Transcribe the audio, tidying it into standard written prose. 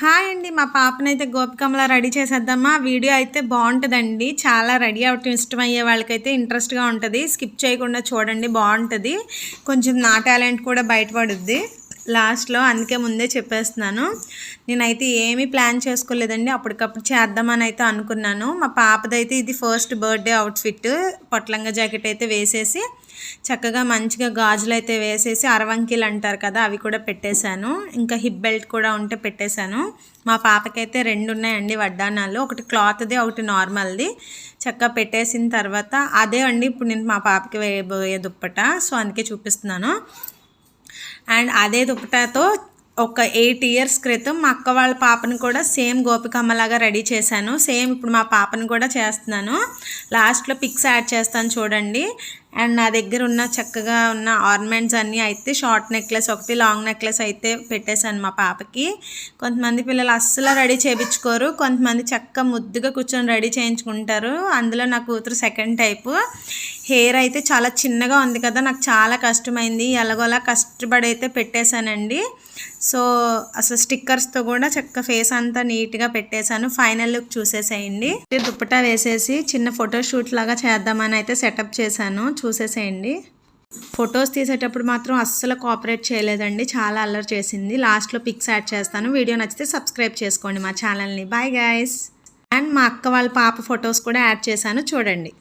Hi అండి. మా పాపనైతే గోపికమ్మలా ready చేసేద్దామా? వీడియో అయితే బావుంటదండి. చాలా రెడీ అవ్వటం ఇష్టమయ్యే వాళ్ళకైతే ఇంట్రెస్ట్‌గా ఉంటది. స్కిప్ చేయకుండా చూడండి, బావుంటది. కొంచెం నా టాలెంట్ కూడా బయటపడుద్ది లాస్ట్‌లో. అందుకే ముందే చెప్పేస్తున్నాను. నేనైతే ఏమీ ప్లాన్ చేసుకోలేదండి. అప్పటికప్పుడు చేద్దామని అయితే అనుకున్నాను. మా పాపదైతే ఇది ఫస్ట్ బర్త్‌డే అవుట్‌ఫిట్. పొట్లంగా జాకెట్ అయితే వేసేసి చక్కగా మంచిగా గాజులు అయితే వేసేసి అరవంకీలు అంటారు కదా, అవి కూడా పెట్టేశాను. ఇంకా హిప్ బెల్ట్ కూడా ఉంటే పెట్టేశాను. మా పాపకైతే 2 ఉన్నాయండి వడ్డానాలు, ఒకటి క్లాత్ది ఒకటి నార్మల్ది. చక్కగా పెట్టేసిన తర్వాత అదే అండి ఇప్పుడు నేను మా పాపకి వేయబోయే దుప్పట. సో అందుకే చూపిస్తున్నాను. అండ్ అదే దుప్పటాతో ఒక 8 ఇయర్స్ క్రితం మా అక్క వాళ్ళ పాపను కూడా సేమ్ గోపికమ్మలాగా రెడీ చేశాను. సేమ్ ఇప్పుడు మా పాపను కూడా చేస్తున్నాను. లాస్ట్లో పిక్స్ యాడ్ చేస్తాను చూడండి. అండ్ నా దగ్గర ఉన్న చక్కగా ఉన్న ఆర్నమెంట్స్ అన్నీ అయితే షార్ట్ నెక్లెస్ ఒకటి, లాంగ్ నెక్లెస్ అయితే పెట్టేశాను మా పాపకి. కొంతమంది పిల్లలు అస్సలు రెడీ చేయించుకోరు, కొంతమంది చక్కగా ముద్దుగా కూర్చొని రెడీ చేయించుకుంటారు. అందులో నా కూతురు సెకండ్ టైపు. హెయిర్ అయితే చాలా చిన్నగా ఉంది కదా, నాకు చాలా కష్టమైంది. ఎలాగోలా కష్టపడి అయితే పెట్టేశానండి. సో అసలు స్టిక్కర్స్తో కూడా చక్కగా ఫేస్ అంతా నీట్గా పెట్టేశాను. ఫైనల్ లుక్ చూసేసేయండి. దుప్పటా వేసేసి చిన్న ఫోటోషూట్ లాగా చేద్దామని అయితే సెటప్ చేశాను, చూసేసేయండి. ఫొటోస్ తీసేటప్పుడు మాత్రం అస్సలు కోఆపరేట్ చేయలేదండి, చాలా అల్లరి చేసింది. లాస్ట్లో పిక్స్ యాడ్ చేస్తాను. వీడియో నచ్చితే సబ్స్క్రైబ్ చేసుకోండి మా ఛానల్ని. Bye guys. అండ్ మా అక్క వాళ్ళ పాప ఫొటోస్ కూడా యాడ్ చేశాను, చూడండి.